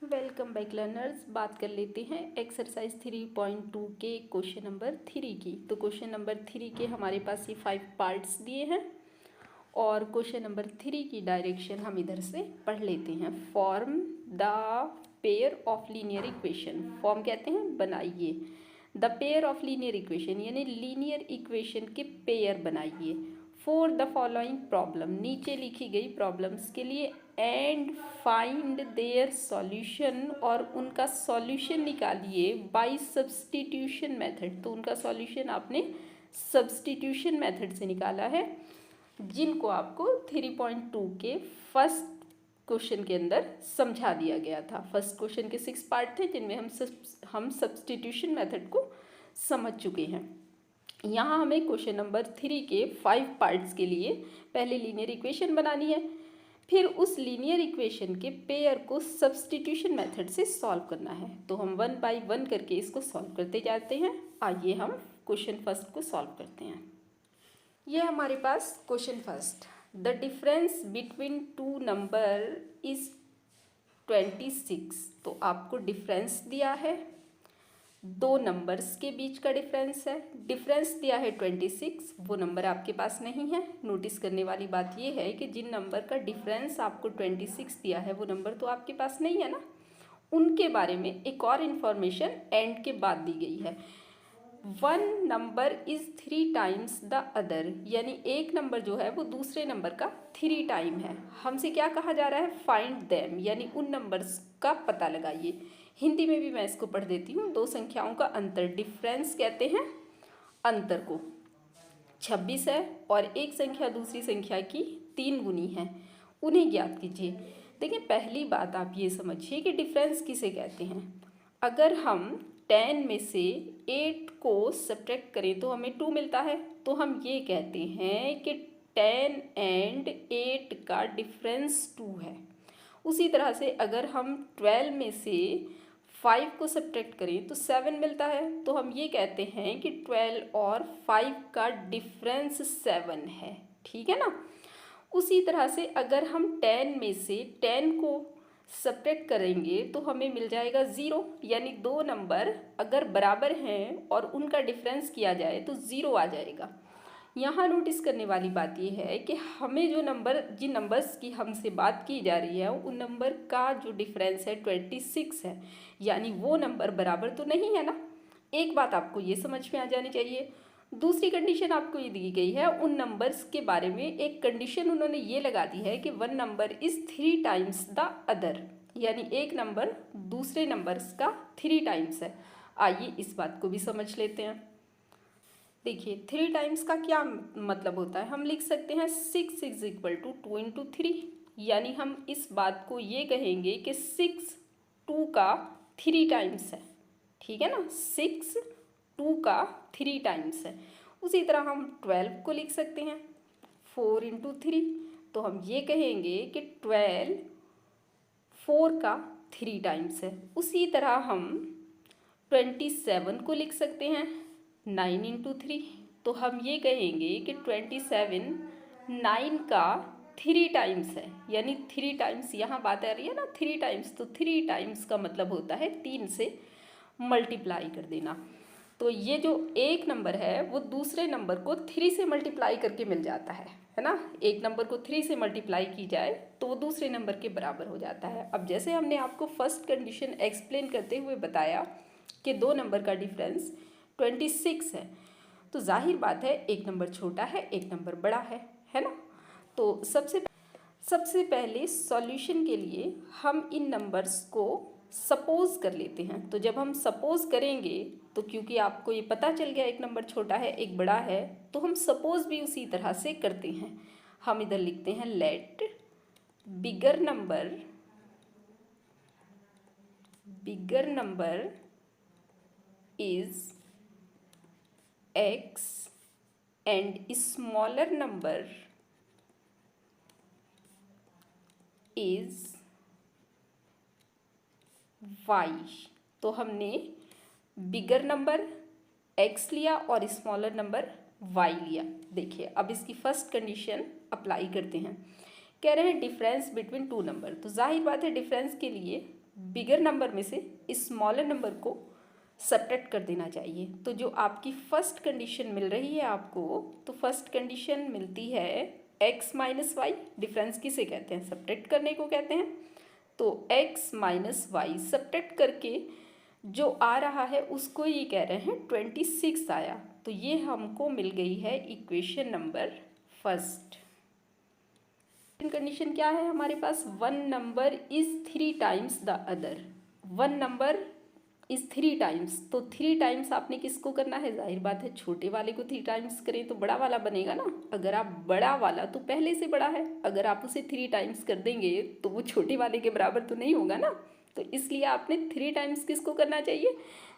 Welcome back learners. बात कर लेते हैं एक्सरसाइज 3.2 के क्वेश्चन नंबर 3 की। तो क्वेश्चन नंबर 3 के हमारे पास ये 5 पार्ट्स दिए हैं और क्वेश्चन नंबर 3 की डायरेक्शन हम इधर से पढ़ लेते हैं। Form the pair of linear equation. Form कहते हैं बनाइए। The pair of linear equation यानी लीनियर इक्वेशन के पेयर बनाइए। फॉर द फॉलोइंग प्रॉब्लम, नीचे लिखी गई प्रॉब्लम्स के लिए एंड फाइंड देयर सॉल्यूशन, और उनका सॉल्यूशन निकालिए बाय सब्स्टिट्यूशन मेथड। तो उनका सॉल्यूशन आपने सब्स्टिट्यूशन मेथड से निकाला है, जिनको आपको 3.2 के फर्स्ट क्वेश्चन के अंदर समझा दिया गया था। फर्स्ट क्वेश्चन के 6 पार्ट थे जिनमें हम सब्स्टिट्यूशन मेथड को समझ चुके हैं। यहाँ हमें क्वेश्चन नंबर 3 के 5 पार्ट्स के लिए पहले लीनियर इक्वेशन बनानी है, फिर उस लीनियर इक्वेशन के पेयर को सब्स्टिट्यूशन मेथड से सॉल्व करना है। तो हम 1 बाय 1 करके इसको सॉल्व करते जाते हैं। आइए हम क्वेश्चन फर्स्ट को सॉल्व करते हैं। ये हमारे पास question first, the difference between two number is 26। तो आपको डिफरेंस दिया है, दो नंबर्स के बीच का डिफरेंस है। डिफरेंस दिया है 26, वो नंबर आपके पास नहीं है। नोटिस करने वाली बात ये है कि जिन नंबर का डिफरेंस आपको 26 दिया है वो नंबर तो आपके पास नहीं है ना। उनके बारे में एक और इन्फॉर्मेशन एंड के बाद दी गई है। One number is 3 times the other, यानी एक नंबर जो है वो दूसरे नंबर का 3 टाइम है। हमसे क्या कहा जा रहा है? फाइंड देम, यानी उन नंबर्स का पता लगाइए। हिंदी में भी मैं इसको पढ़ देती हूँ। दो संख्याओं का अंतर, डिफरेंस कहते हैं अंतर को। 26 है और एक संख्या दूसरी संख्या की 3 गुनी है, उन्हें ज्ञात कीजिए। देखिए, पहली बात आप ये समझिए कि डिफरेंस किसे कहते हैं। अगर हम 10 में से 8 को सब्ट्रैक्ट करें तो हमें 2 मिलता है, तो हम ये कहते हैं कि 10 एंड 8 का डिफरेंस 2 है। उसी तरह से अगर हम 12 में से 5 को सब्ट्रैक्ट करें तो 7 मिलता है, तो हम ये कहते हैं कि 12 और 5 का डिफरेंस 7 है। ठीक है ना। उसी तरह से अगर हम 10 में से 10 को सब्ट्रैक्ट करेंगे तो हमें मिल जाएगा 0, यानी दो नंबर अगर बराबर हैं और उनका डिफरेंस किया जाए तो 0 आ जाएगा। यहाँ नोटिस करने वाली बात यह है कि हमें जो नंबर, जिन नंबर्स की हमसे बात की जा रही है उन नंबर का जो डिफरेंस है 26 है, यानी वो नंबर बराबर तो नहीं है ना। एक बात आपको ये समझ में आ जानी चाहिए। दूसरी कंडीशन आपको ये दी गई है, उन नंबर्स के बारे में एक कंडीशन उन्होंने ये लगा दी है कि one number is 3 times the other, यानी एक नंबर दूसरे नंबर्स का 3 टाइम्स है। आइए इस बात को भी समझ लेते हैं। देखिए, 3 टाइम्स का क्या मतलब होता है। हम लिख सकते हैं 6 इज इक्वल टू 2 इंटू 3, यानी हम इस बात को ये कहेंगे कि 6 2 का 3 टाइम्स है। ठीक है ना, 6 2 का 3 टाइम्स है। उसी तरह हम 12 को लिख सकते हैं 4 इंटू 3, तो हम ये कहेंगे कि 12 4 का 3 टाइम्स है। उसी तरह हम 27 को लिख सकते हैं 9 इंटू 3, तो हम ये कहेंगे कि 27 9 का 3 टाइम्स है, यानी 3 टाइम्स, यहाँ बात आ रही है ना 3 टाइम्स, तो 3 टाइम्स का मतलब होता है 3 से मल्टीप्लाई कर देना। तो ये जो एक नंबर है वो दूसरे नंबर को 3 से मल्टीप्लाई करके मिल जाता है ना। एक नंबर को 3 से मल्टीप्लाई की जाए तो वो दूसरे नंबर के बराबर हो जाता है। अब जैसे हमने आपको फर्स्ट कंडीशन एक्सप्लेन करते हुए बताया कि दो नंबर का डिफरेंस 26 है, तो जाहिर बात है एक नंबर छोटा है एक नंबर बड़ा है ना। तो सबसे पहले सॉल्यूशन के लिए हम इन नंबर्स को सपोज कर लेते हैं। तो जब हम सपोज करेंगे तो क्योंकि आपको ये पता चल गया एक नंबर छोटा है एक बड़ा है, तो हम सपोज भी उसी तरह से करते हैं। हम इधर लिखते हैं let bigger number is x and smaller number is y। तो हमने बिगर नंबर x लिया और स्मॉलर नंबर y लिया। देखिए, अब इसकी फर्स्ट कंडीशन अप्लाई करते हैं। कह रहे हैं डिफरेंस बिटवीन टू नंबर, तो जाहिर बात है डिफरेंस के लिए बिगर नंबर में से स्मॉलर नंबर को सब्ट्रैक्ट कर देना चाहिए। तो जो आपकी फर्स्ट कंडीशन मिल रही है आपको, तो फर्स्ट कंडीशन मिलती है x माइनस वाई, डिफरेंस किसे कहते हैं, सब्ट्रैक्ट करने को कहते हैं। तो x माइनस वाई सब्ट्रैक्ट करके जो आ रहा है उसको ये कह रहे हैं 26 आया। तो ये हमको मिल गई है इक्वेशन नंबर फर्स्ट। कंडीशन क्या है हमारे पास, one number is 3 times the other, one number is 3 times. तो 3 टाइम्स आपने किसको करना है, जाहिर बात है छोटे वाले को 3 टाइम्स करें तो बड़ा वाला बनेगा ना। अगर आप बड़ा वाला तो पहले से बड़ा है, अगर आप उसे 3 टाइम्स कर देंगे तो वो छोटे वाले के बराबर तो नहीं होगा ना। तो इसलिए आपने 3 टाइम्स किसको करना चाहिए,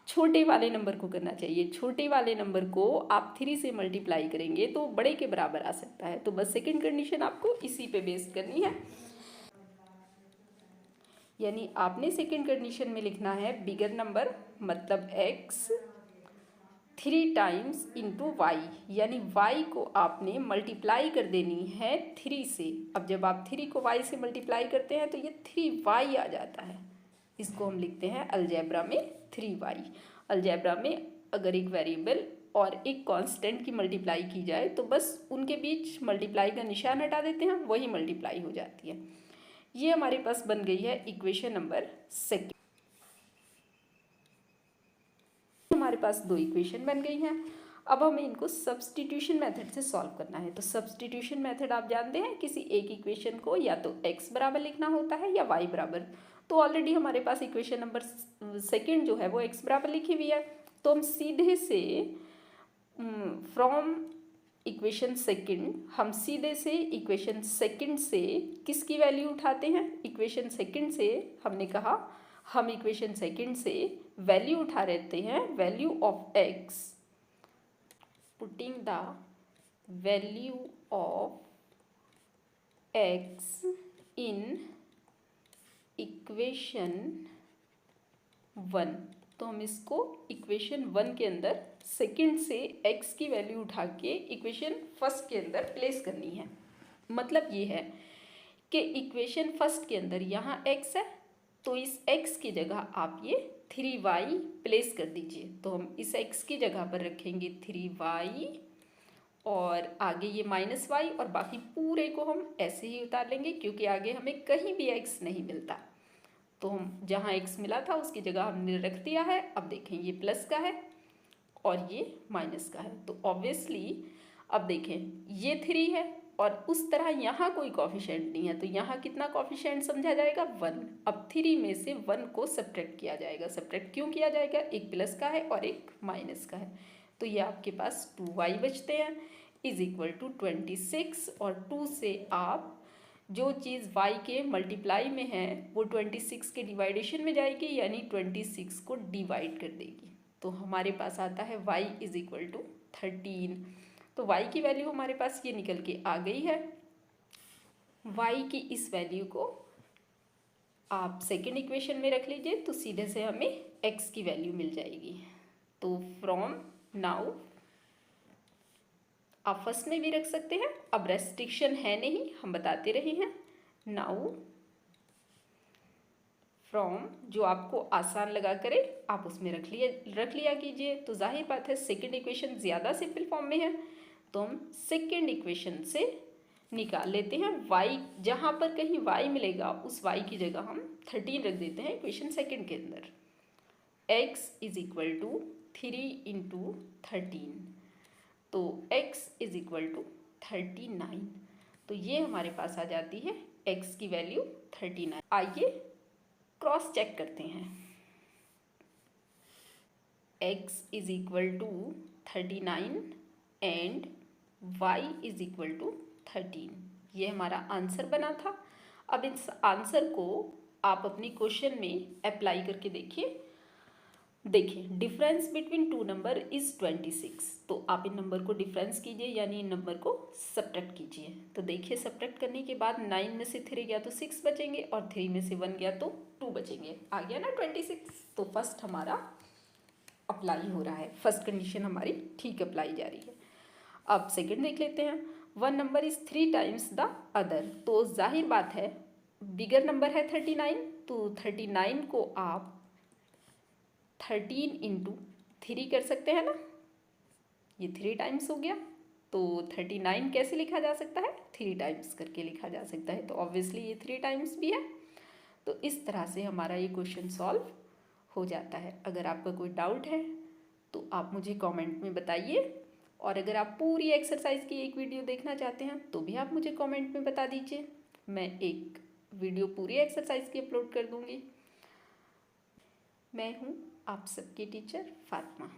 छोटे वाले नंबर को करना चाहिए। छोटे वाले नंबर को आप 3 से मल्टीप्लाई करेंगे तो बड़े के बराबर आ सकता है। तो बस सेकंड कंडीशन आपको इसी पे बेस करनी है, यानी आपने सेकंड कंडीशन में लिखना है बिगर नंबर मतलब x 3 टाइम्स इंटू वाई, यानी y को आपने मल्टीप्लाई कर देनी है 3 से। अब जब आप 3 को y से मल्टीप्लाई करते हैं तो ये 3y आ जाता है। इसको हम लिखते हैं अलजेब्रा में 3y। अलजेब्रा में अगर एक वेरिएबल और एक कांस्टेंट की मल्टीप्लाई की जाए तो बस उनके बीच मल्टीप्लाई का निशान हटा देते हैं, वही मल्टीप्लाई हो जाती है। ये हमारे पास बन गई है इक्वेशन नंबर सेकेंड। हमारे पास 2 इक्वेशन बन गई हैं। अब हमें इनको सब्स्टिट्यूशन मेथड से सॉल्व करना है। तो सब्स्टिट्यूशन मेथड आप जानते हैं, किसी एक इक्वेशन को या तो x बराबर लिखना होता है या y बराबर। तो ऑलरेडी हमारे पास इक्वेशन नंबर सेकेंड जो है वो x बराबर लिखी हुई है। तो हम सीधे से फ्रॉम इक्वेशन सेकंड, हम सीधे से इक्वेशन सेकंड से किसकी वैल्यू उठाते हैं, इक्वेशन सेकंड से हमने कहा हम इक्वेशन सेकंड से वैल्यू उठा लेते हैं, value of x, putting the value of x in equation 1। तो हम इसको इक्वेशन 1 के अंदर सेकंड से x की वैल्यू उठा के इक्वेशन फर्स्ट के अंदर प्लेस करनी है। मतलब ये है कि इक्वेशन फर्स्ट के अंदर यहाँ x है, तो इस x की जगह आप ये 3y प्लेस कर दीजिए। तो हम इस x की जगह पर रखेंगे 3y और आगे ये -y और बाकी पूरे को हम ऐसे ही उतार लेंगे, क्योंकि आगे हमें कहीं भी x नहीं मिलता। तो हम जहाँ x मिला था उसकी जगह हमने रख दिया है। अब देखें ये प्लस का है और ये माइनस का है, तो ऑब्वियसली अब देखें ये 3 है और उस तरह यहाँ कोई कॉफिशेंट नहीं है, तो यहाँ कितना कॉफिशेंट समझा जाएगा, 1। अब 3 में से 1 को सब्ट्रैक्ट किया जाएगा। सब्ट्रैक्ट क्यों किया जाएगा, एक प्लस का है और एक माइनस का है। तो ये आपके पास 2y बचते हैं इज इक्वल टू 26। और 2 से आप जो चीज़ y के मल्टीप्लाई में है वो 26 के डिवाइडेशन में जाएगी, यानी 26 को डिवाइड कर देगी। तो हमारे पास आता है y इज इक्वल टू 13। तो y की वैल्यू हमारे पास ये निकल के आ गई है। y की इस वैल्यू को आप सेकेंड इक्वेशन में रख लीजिए, तो सीधे से हमें x की वैल्यू मिल जाएगी। तो फ्रॉम नाउ आप फर्स्ट में भी रख सकते हैं, अब रेस्ट्रिक्शन है नहीं, हम बताते रहे हैं। नाउ फ्रॉम जो आपको आसान लगा करे आप उसमें रख लिया कीजिए। तो जाहिर बात है सेकेंड इक्वेशन ज़्यादा सिंपल फॉर्म में है, तो हम सेकेंड इक्वेशन से निकाल लेते हैं y। जहाँ पर कहीं y मिलेगा उस y की जगह हम 13 रख देते हैं इक्वेशन सेकेंड के अंदर। x is equal to 3 into 13, तो x इज इक्वल टू 39। तो ये हमारे पास आ जाती है x की वैल्यू 39। आइए क्रॉस चेक करते हैं। x is equal to 39 and y is equal to 13, ये हमारा आंसर बना था। अब इस आंसर को आप अपनी क्वेश्चन में अप्लाई करके देखिए डिफरेंस बिटवीन 2 नंबर इज़ 26। तो आप इन नंबर को डिफरेंस कीजिए, यानी इन नंबर को सब्ट्रैक्ट कीजिए। तो देखिए सब्ट्रैक्ट करने के बाद 9 में से 3 गया तो 6 बचेंगे और 3 में से 1 गया तो 2 बचेंगे। आ गया ना 26। तो फर्स्ट हमारा अप्लाई हो रहा है, फर्स्ट कंडीशन हमारी ठीक अप्लाई जा रही है। अब सेकेंड देख लेते हैं। One number is 3 times the other. तो जाहिर बात है बिगर नंबर है 39, तो 39 को आप 13 इंटू 3 कर सकते हैं ना, ये 3 टाइम्स हो गया। तो 39 कैसे लिखा जा सकता है, 3 टाइम्स करके लिखा जा सकता है, तो ऑब्वियसली ये 3 टाइम्स भी है। तो इस तरह से हमारा ये क्वेश्चन सॉल्व हो जाता है। अगर आपका कोई डाउट है तो आप मुझे कमेंट में बताइए, और अगर आप पूरी एक्सरसाइज की एक वीडियो देखना चाहते हैं तो भी आप मुझे कमेंट में बता दीजिए, मैं एक वीडियो पूरी एक्सरसाइज की अपलोड कर दूंगी। मैं हूँ आप सबकी टीचर फातिमा।